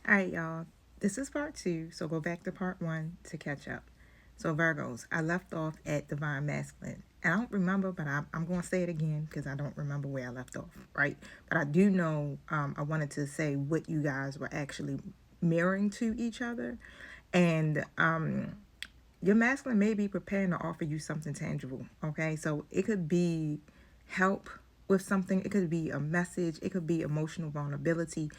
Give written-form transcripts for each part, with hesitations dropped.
All right, y'all. This is part two, so go back to part one to catch up. So, Virgos, I left off at Divine Masculine. And I don't remember, but I'm going to say it again because I don't remember where I left off, right? But I do know I wanted to say what you guys were actually mirroring to each other. And your masculine may be preparing to offer you something tangible, okay? So, it could be help with something, it could be a message, it could be emotional vulnerability,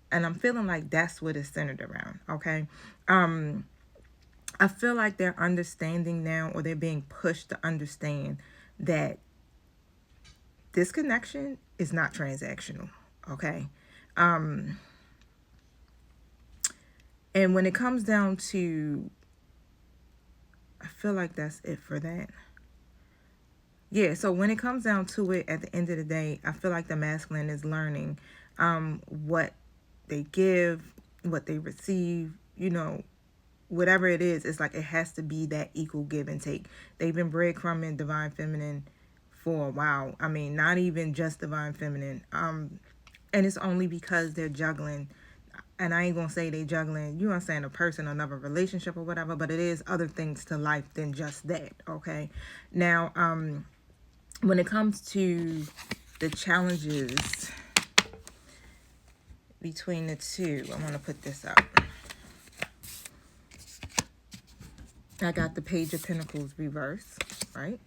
and I'm feeling like that's what it's centered around. Okay. I feel like they're understanding now, or they're being pushed to understand that this connection is not transactional. Okay. And when it comes down to, I feel like that's it for that. Yeah, so when it comes down to it, at the end of the day, I feel like the masculine is learning what they give, what they receive, whatever it is. It's like it has to be that equal give and take. They've been breadcrumbing divine feminine for a while. I mean, not even just divine feminine. And it's only because they're juggling. And I ain't gonna say they juggling, you understand, a person, another relationship or whatever, but it is other things to life than just that. Okay. Now, when it comes to the challenges between the two, I'm gonna put this up. I got the Page of Pentacles reverse, right?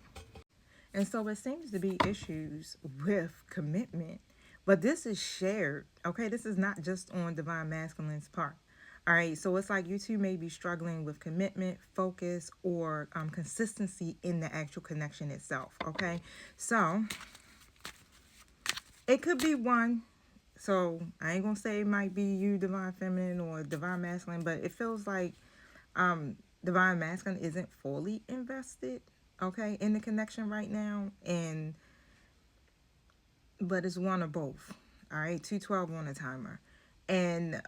And so it seems to be issues with commitment, but this is shared, okay? This is not just on Divine Masculine's part. All right, so it's like you two may be struggling with commitment, focus, or consistency in the actual connection itself, okay? So it could be one. So I ain't gonna say it might be you, Divine Feminine, or Divine Masculine, but it feels like Divine Masculine isn't fully invested, okay, in the connection right now, but it's one or both. All right, 212 on the timer, and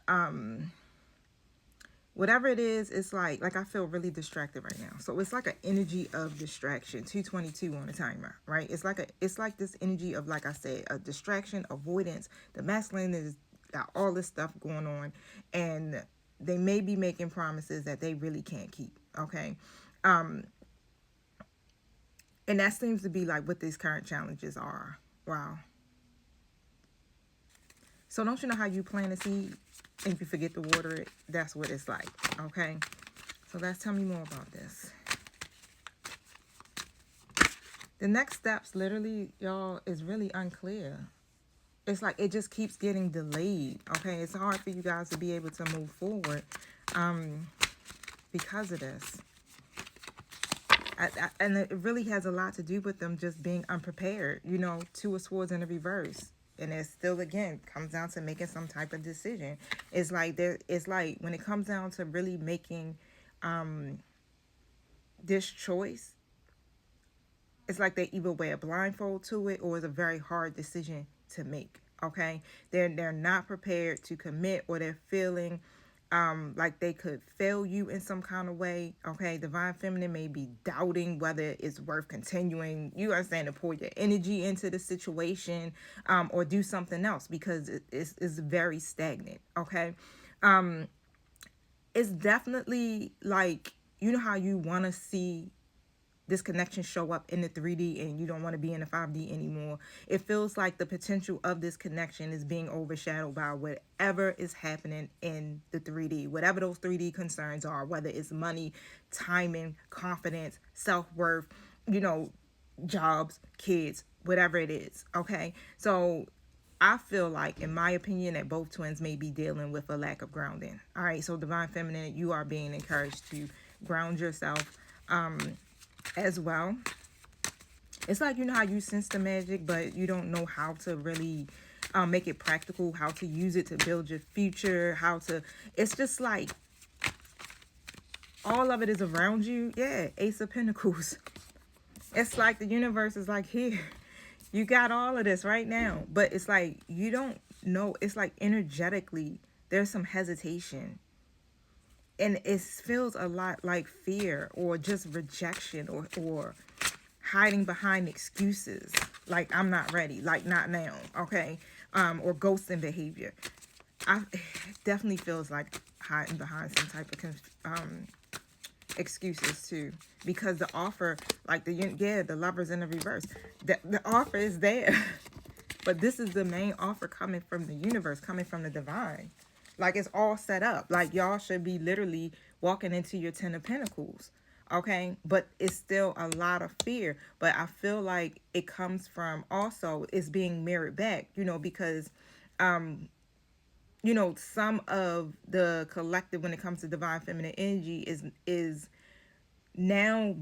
whatever it is, it's like I feel really distracted right now. So it's like an energy of distraction. 222 on the timer, right? It's like this energy of, like I said, a distraction, avoidance. The masculine is got all this stuff going on, and they may be making promises that they really can't keep. Okay. And that seems to be like what these current challenges are. Wow. So don't you know how you plant a seed and if you forget to water it? That's what it's like. Okay. So let's tell me more about this. The next steps, literally, y'all, is really unclear. It's like it just keeps getting delayed. Okay. It's hard for you guys to be able to move forward because of this. And it really has a lot to do with them just being unprepared. Two of Swords in the reverse. And it still, again, comes down to making some type of decision. It's like when it comes down to really making this choice, it's like they either wear a blindfold to it or it's a very hard decision to make. Okay, they're not prepared to commit, or they're feeling like they could fail you in some kind of way. Okay, Divine Feminine may be doubting whether it's worth continuing, you understand, to pour your energy into the situation, or do something else because it's very stagnant. Okay. It's definitely like, how you want to see this connection show up in the 3D and you don't want to be in the 5D anymore. It feels like the potential of this connection is being overshadowed by whatever is happening in the 3D, whatever those 3D concerns are, whether it's money, timing, confidence, self-worth, jobs, kids, whatever it is. Okay. So I feel like, in my opinion, that both twins may be dealing with a lack of grounding. All right. So Divine Feminine, you are being encouraged to ground yourself as well. It's like, how you sense the magic, but you don't know how to really make it practical, how to use it to build your future, it's just like all of it is around you. Yeah, Ace of Pentacles. It's like the universe is like, here, you got all of this right now. But it's like, you don't know. It's like energetically, there's some hesitation. And it feels a lot like fear or just rejection or hiding behind excuses. Like, I'm not ready. Like, not now. Okay. Or ghosting behavior. I it definitely feels like hiding behind some type of excuses too, because the offer, like the lovers in the reverse, the offer is there. But this is the main offer coming from the universe, coming from the divine. Like, it's all set up. Like, y'all should be literally walking into your 10 of Pentacles. Okay. But it's still a lot of fear. But I feel like it comes from, also, it's being mirrored back, because some of the collective, when it comes to divine feminine energy, is now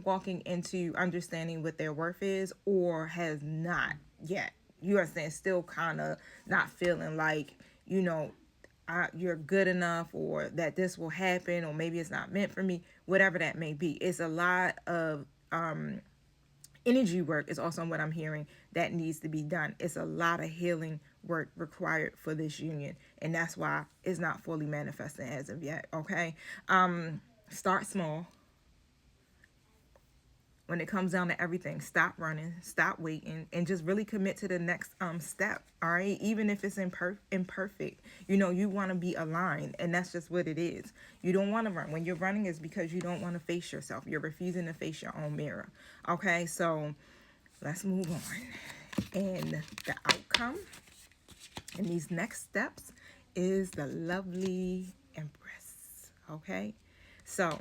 walking into understanding what their worth is, or has not yet. You understand? Still kind of not feeling like, you're good enough, or that this will happen, or maybe it's not meant for me, whatever that may be. It's a lot of energy work is also what I'm hearing that needs to be done. It's a lot of healing work required for this union, and that's why it's not fully manifesting as of yet. Okay. Start small. When it comes down to everything, stop running, stop waiting, and just really commit to the next step. All right, even if it's imperfect, you want to be aligned, and that's just what it is. You don't want to run. When you're running, is because you don't want to face yourself. You're refusing to face your own mirror. Okay, so let's move on. And the outcome in these next steps is the lovely Empress. Okay, so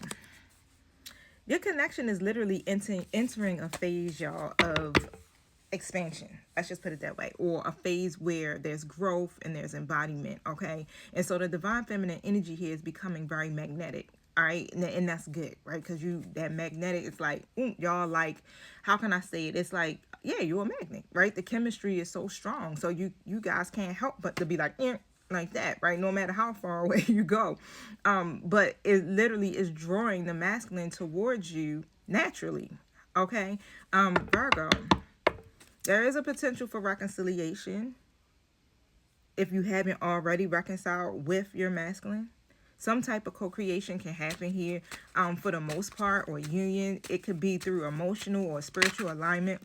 your connection is literally entering a phase, y'all, of expansion. Let's just put it that way. Or a phase where there's growth and there's embodiment, okay? And so the divine feminine energy here is becoming very magnetic. All right, and that's good, right? Because that magnetic, it's like, y'all, like, how can I say it? It's like, yeah, you're a magnet, right? The chemistry is so strong, so you guys can't help but to be like that, right? No matter how far away you go, but it literally is drawing the masculine towards you naturally. Okay, Virgo, there is a potential for reconciliation if you haven't already reconciled with your masculine. Some type of co-creation can happen here, for the most part, or union. It could be through emotional or spiritual alignment.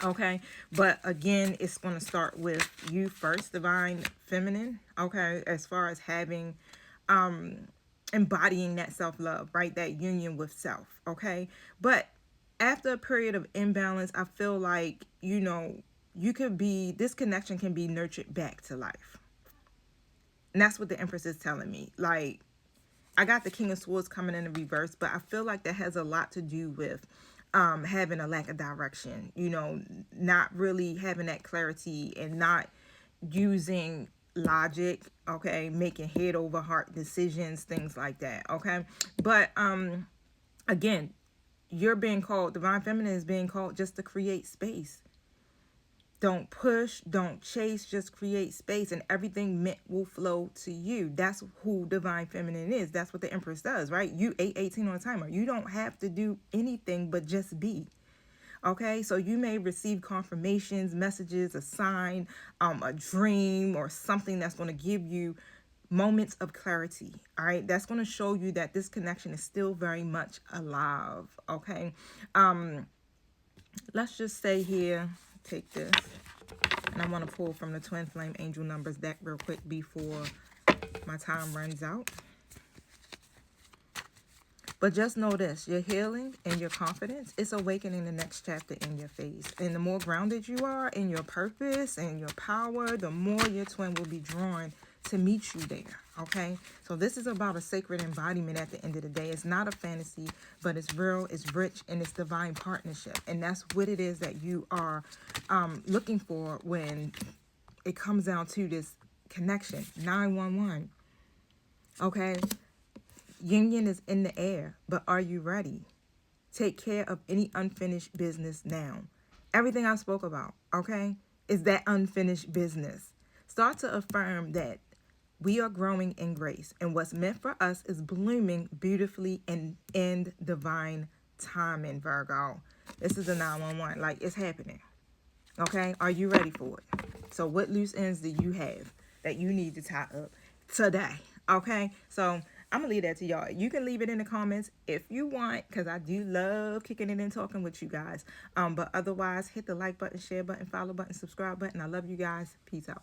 Okay, but again, it's going to start with you first, divine feminine. Okay, as far as having, embodying that self-love, right? That union with self. Okay, but after a period of imbalance, I feel like, this connection can be nurtured back to life. And that's what the Empress is telling me. Like, I got the King of Swords coming in the reverse, but I feel like that has a lot to do with having a lack of direction, not really having that clarity, and not using logic, okay, making head over heart decisions, things like that, okay? But again, you're being called, divine feminine is being called just to create space. Don't push, don't chase, just create space, and everything meant will flow to you. That's who divine feminine is. That's what the Empress does, right? You 818 on a timer. You don't have to do anything but just be. Okay, so you may receive confirmations, messages, a sign, a dream, or something that's going to give you moments of clarity. All right, that's going to show you that this connection is still very much alive. Okay, let's just say here, take this, and I want to pull from the Twin Flame Angel Numbers deck real quick before my time runs out. But just know this, your healing and your confidence is awakening the next chapter in your phase. And the more grounded you are in your purpose and your power, the more your twin will be drawn to meet you there, okay? So this is about a sacred embodiment at the end of the day. It's not a fantasy, but it's real, it's rich, and it's divine partnership. And that's what it is that you are looking for when it comes down to this connection. 911, okay? Union is in the air, but are you ready? Take care of any unfinished business now. Everything I spoke about, okay, is that unfinished business. Start to affirm that we are growing in grace, and what's meant for us is blooming beautifully in divine timing, Virgo. This is a 911. Like, it's happening. Okay? Are you ready for it? So what loose ends do you have that you need to tie up today? Okay? So I'm going to leave that to y'all. You can leave it in the comments if you want, because I do love kicking it and talking with you guys. But otherwise, hit the like button, share button, follow button, subscribe button. I love you guys. Peace out.